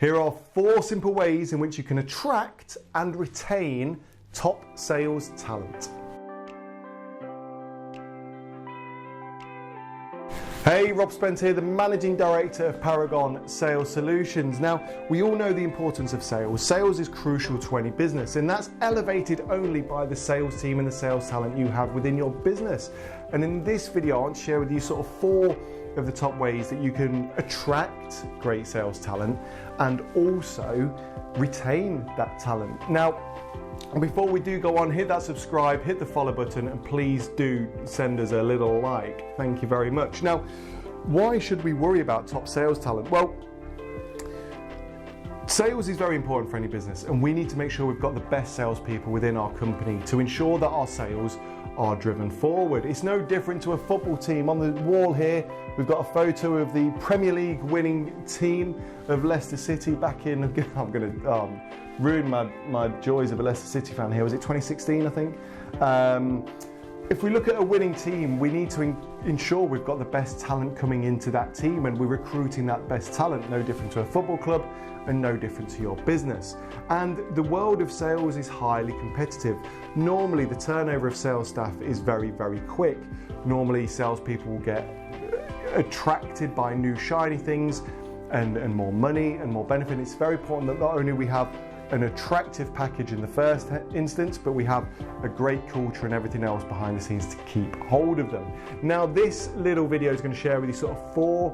Here are 4 simple ways in which you can attract and retain top sales talent. Hey, Rob Spence here, the Managing Director of Paragon Sales Solutions. Now, we all know the importance of sales. Sales is crucial to any business, and that's elevated only by the sales team and the sales talent you have within your business. And in this video, I want to share with you sort of 4 of the top ways that you can attract great sales talent and also retain that talent. Now, before we do go on, hit that subscribe, hit the follow button, and please do send us a little like. Thank you very much. Now, why should we worry about top sales talent? Well, sales is very important for any business, and we need to make sure we've got the best salespeople within our company to ensure that our sales are driven forward. It's no different to a football team. On the wall here, we've got a photo of the Premier League winning team of Leicester City back in, I'm going to ruin my joys of a Leicester City fan here. Was it 2016, I think? If we look at a winning team, we need to ensure we've got the best talent coming into that team, and we're recruiting that best talent, no different to a football club and no different to your business. And the world of sales is highly competitive. Normally, the turnover of sales staff is very, very quick. Normally, salespeople will get attracted by new shiny things and more money and more benefit. It's very important that not only we have an attractive package in the first instance, but we have a great culture and everything else behind the scenes to keep hold of them. Now, this little video is going to share with you sort of 4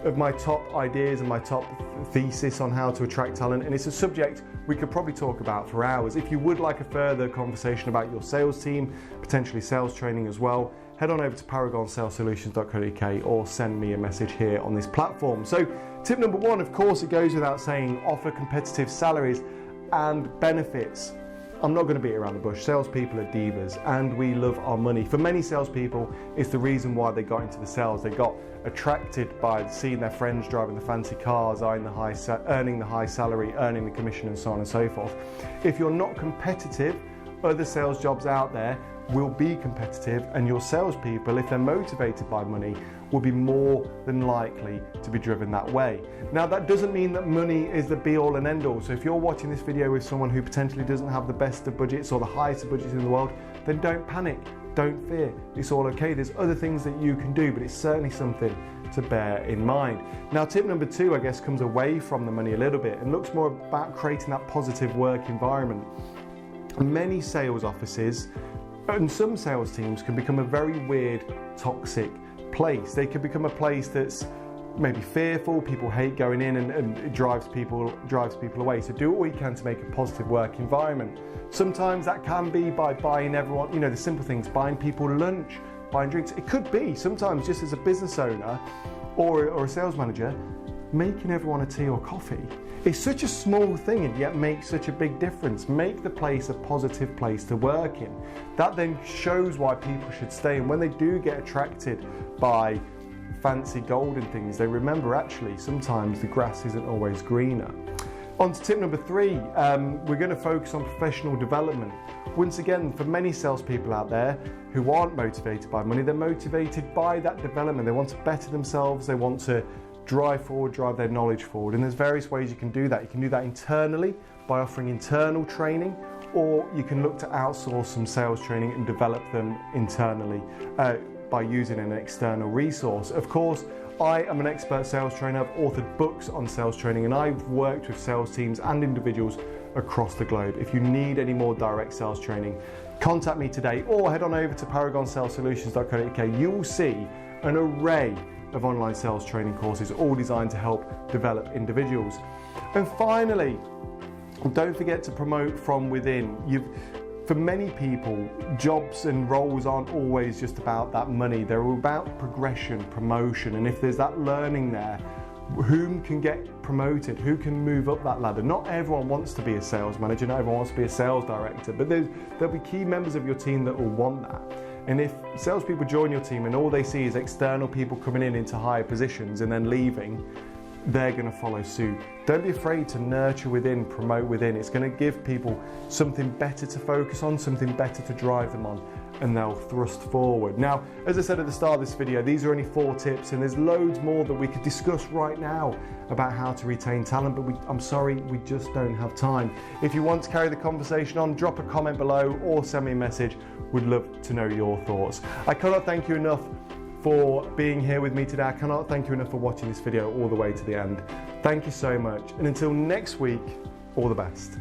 of my top ideas and my top thesis on how to attract talent, and it's a subject we could probably talk about for hours. If you would like a further conversation about your sales team, potentially sales training as well, head on over to paragonsalesolutions.co.uk or send me a message here on this platform. So tip number 1, of course, it goes without saying, offer competitive salaries and benefits. I'm not going to beat around the bush. Salespeople are divas and we love our money. For many salespeople, it's the reason why they got into the sales. They got attracted by seeing their friends driving the fancy cars, earning the high salary, earning the commission, and so on and so forth. If you're not competitive, other sales jobs out there will be competitive, and your salespeople, if they're motivated by money, will be more than likely to be driven that way. Now, that doesn't mean that money is the be all and end all. So if you're watching this video with someone who potentially doesn't have the best of budgets or the highest of budgets in the world, then don't panic, don't fear. It's all okay. There's other things that you can do, but it's certainly something to bear in mind. Now, tip number 2, I guess, comes away from the money a little bit and looks more about creating that positive work environment. Many sales offices and some sales teams can become a very weird, toxic place. They can become a place that's maybe fearful, people hate going in, and it drives people away. So do what we can to make a positive work environment. Sometimes that can be by buying everyone, the simple things, buying people lunch, buying drinks. It could be sometimes just as a business owner or a sales manager, making everyone a tea or coffee. It's such a small thing and yet makes such a big difference. Make the place a positive place to work in. That then shows why people should stay, and when they do get attracted by fancy golden things, they remember actually sometimes the grass isn't always greener. On to tip number 3, we're going to focus on professional development. Once again, for many salespeople out there who aren't motivated by money, they're motivated by that development. They want to better themselves, they want to drive their knowledge forward, and there's various ways you can do that. You can do that internally by offering internal training, or you can look to outsource some sales training and develop them internally by using an external resource. Of course, I am an expert sales trainer. I've authored books on sales training, and I've worked with sales teams and individuals across the globe. If you need any more direct sales training, contact me today or head on over to paragonsalesolutions.co.uk. You will see an array of online sales training courses, all designed to help develop individuals. And finally, don't forget to promote from within. For many people, jobs and roles aren't always just about that money. They're about progression, promotion, and if there's that learning there, whom can get promoted, who can move up that ladder. Not everyone wants to be a sales manager, not everyone wants to be a sales director, but there'll be key members of your team that will want that. And if salespeople join your team and all they see is external people coming in into higher positions and then leaving, they're going to follow suit. Don't be afraid to nurture within, promote within. It's going to give people something better to focus on, something better to drive them on, and they'll thrust forward. Now, as I said at the start of this video, these are only 4 tips, and there's loads more that we could discuss right now about how to retain talent, but I'm sorry, we just don't have time. If you want to carry the conversation on, drop a comment below or send me a message. We'd love to know your thoughts. I cannot thank you enough for being here with me today. I cannot thank you enough for watching this video all the way to the end. Thank you so much, and until next week, all the best.